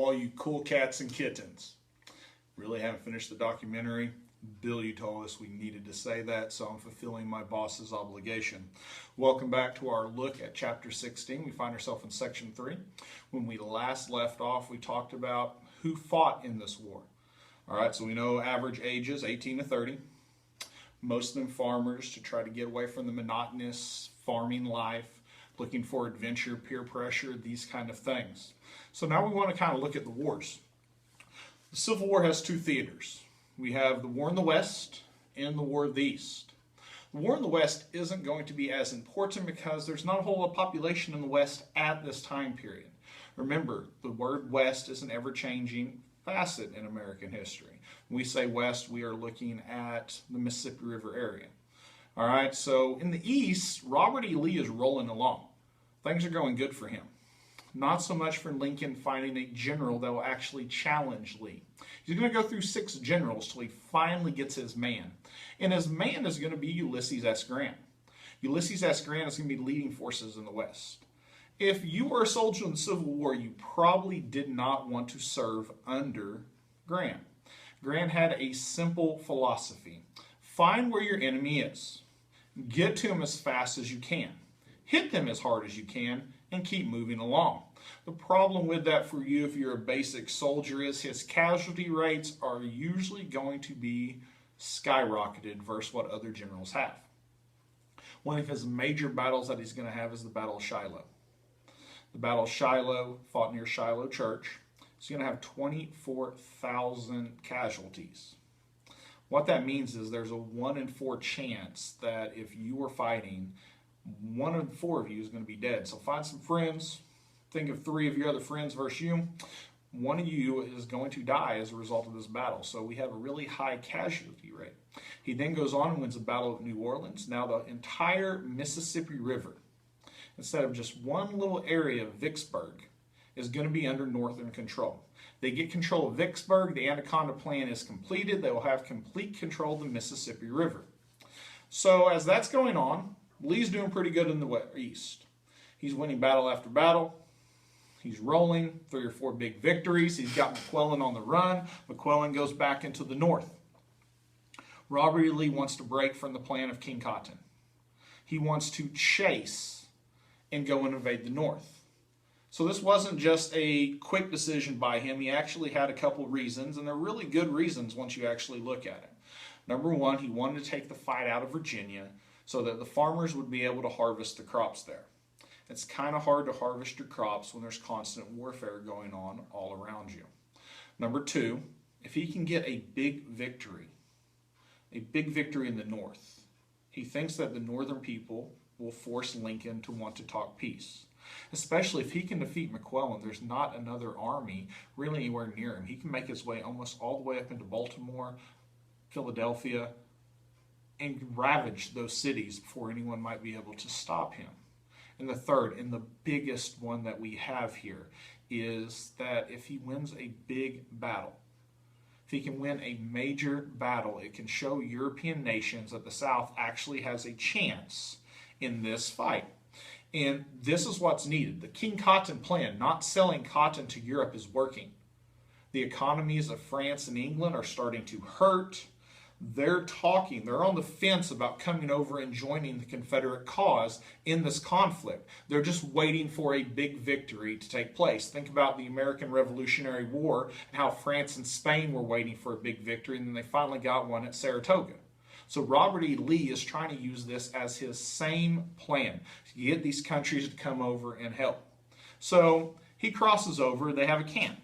all you cool cats and kittens. Really haven't finished the documentary. Billy told us we needed to say that, so I'm fulfilling my boss's obligation. Welcome back to our look at chapter 16. We find ourselves in section 3. When we last left off, we talked about who fought in this war. All right, so we know average ages 18 to 30. Most of them farmers to try to get away from the monotonous farming life, looking for adventure, peer pressure, these kind of things. So now we want to kind of look at the wars. The Civil War has two theaters. We have the war in the West and the war of the East. The war in the West isn't going to be as important because there's not a whole lot of population in the West at this time period. Remember, the word West is an ever-changing facet in American history. When we say West, we are looking at the Mississippi River area. All right, so in the East, Robert E. Lee is rolling along. Things are going good for him. Not so much for Lincoln finding a general that will actually challenge Lee. He's going to go through 6 generals till he finally gets his man. And his man is going to be Ulysses S. Grant. Ulysses S. Grant is going to be leading forces in the West. If you were a soldier in the Civil War, you probably did not want to serve under Grant. Grant had a simple philosophy. Find where your enemy is. Get to him as fast as you can. Hit them as hard as you can and keep moving along. The problem with that for you if you're a basic soldier is his casualty rates are usually going to be skyrocketed versus what other generals have. One of his major battles that he's going to have is the Battle of Shiloh. The Battle of Shiloh, fought near Shiloh Church, is going to have 24,000 casualties. What that means is there's a 1 in 4 chance that if you were fighting, 1 in 4 of you is going to be dead. So find some friends. Think of 3 of your other friends versus you. 1 of you is going to die as a result of this battle. So we have a really high casualty rate. He then goes on and wins the Battle of New Orleans. Now the entire Mississippi River, instead of just one little area of Vicksburg, is going to be under Northern control. They get control of Vicksburg. The Anaconda Plan is completed. They will have complete control of the Mississippi River. So as that's going on, Lee's doing pretty good in the East. He's winning battle after battle. He's rolling 3 or 4 big victories. He's got McClellan on the run. McClellan goes back into the North. Robert E. Lee wants to break from the plan of King Cotton. He wants to chase and go and invade the North. So this wasn't just a quick decision by him. He actually had a couple reasons, and they're really good reasons once you actually look at it. Number 1, he wanted to take the fight out of Virginia so that the farmers would be able to harvest the crops there. It's kind of hard to harvest your crops when there's constant warfare going on all around you. Number 2, if he can get a big victory in the North, he thinks that the Northern people will force Lincoln to want to talk peace. Especially if he can defeat McClellan, there's not another army really anywhere near him. He can make his way almost all the way up into Baltimore, Philadelphia, and ravage those cities before anyone might be able to stop him. And the third, and the biggest one that we have here, is that if he wins a big battle, if he can win a major battle, it can show European nations that the South actually has a chance in this fight. And this is what's needed. The King Cotton Plan, not selling cotton to Europe, is working. The economies of France and England are starting to hurt. They're on the fence about coming over and joining the Confederate cause in this conflict. They're just waiting for a big victory to take place. Think about the American Revolutionary War and how France and Spain were waiting for a big victory, and then they finally got one at Saratoga. So Robert E. Lee is trying to use this as his same plan to get these countries to come over and help. So he crosses over. They have a camp.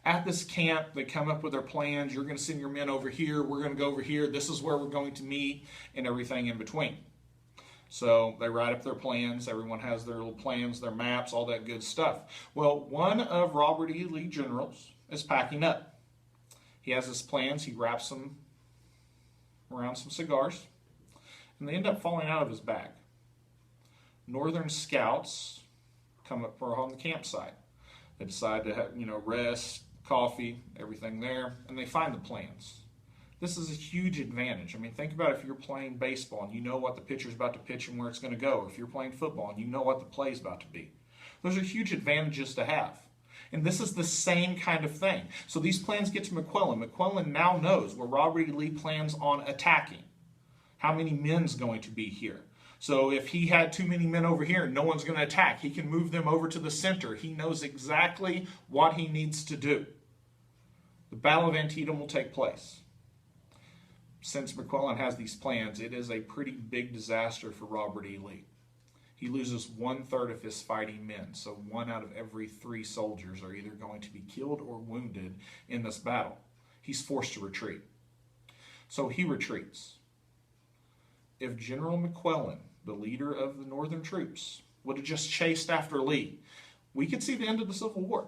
At this camp, they come up with their plans. You're going to send your men over here. We're going to go over here. This is where we're going to meet, and everything in between. So they write up their plans. Everyone has their little plans, their maps, all that good stuff. Well, one of Robert E. Lee generals is packing up. He has his plans. He wraps them around some cigars, and they end up falling out of his bag. Northern scouts come up on the campsite. They decide to have, rest, coffee, everything there, and they find the plans. This is a huge advantage. I mean, think about if you're playing baseball and you know what the pitcher's about to pitch and where it's going to go. If you're playing football and you know what the play's about to be. Those are huge advantages to have. And this is the same kind of thing. So these plans get to McClellan. McClellan now knows where Robert E. Lee plans on attacking. How many men's going to be here? So if he had too many men over here and no one's going to attack, he can move them over to the center. He knows exactly what he needs to do. The Battle of Antietam will take place. Since McClellan has these plans, it is a pretty big disaster for Robert E. Lee. He loses 1/3 of his fighting men, so 1 out of every 3 soldiers are either going to be killed or wounded in this battle. He's forced to retreat. So he retreats. If General McClellan, the leader of the Northern troops, would have just chased after Lee, we could see the end of the Civil War.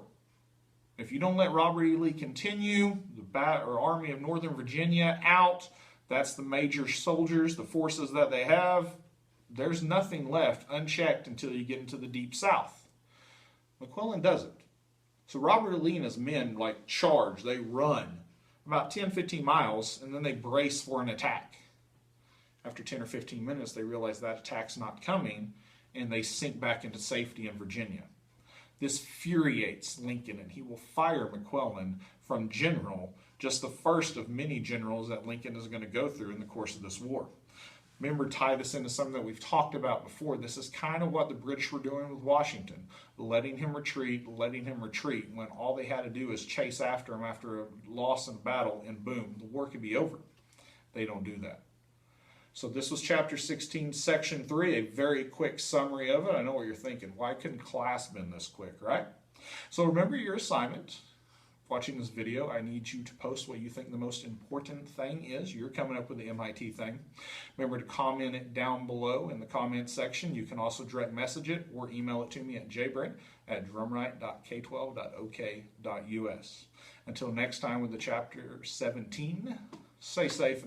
If you don't let Robert E. Lee continue, the Army of Northern Virginia out, that's the major soldiers, the forces that they have, there's nothing left unchecked until you get into the Deep South. McClellan doesn't. So Robert E. Lee and his men charge, they run about 10-15 miles, and then they brace for an attack. After 10 or 15 minutes, they realize that attack's not coming, and they sink back into safety in Virginia. This infuriates Lincoln, and he will fire McClellan from general, just the first of many generals that Lincoln is going to go through in the course of this war. Remember, tie this into something that we've talked about before. This is kind of what the British were doing with Washington, letting him retreat, when all they had to do is chase after him after a loss in battle, and boom, the war could be over. They don't do that. So this was chapter 16, section 3, a very quick summary of it. I know what you're thinking. Why couldn't class been this quick, right? So remember your assignment. Watching this video, I need you to post what you think the most important thing is. You're coming up with the MIT thing. Remember to comment it down below in the comment section. You can also direct message it or email it to me at jbray@drumright.k12.ok.us. Until next time with the chapter 17, stay safe and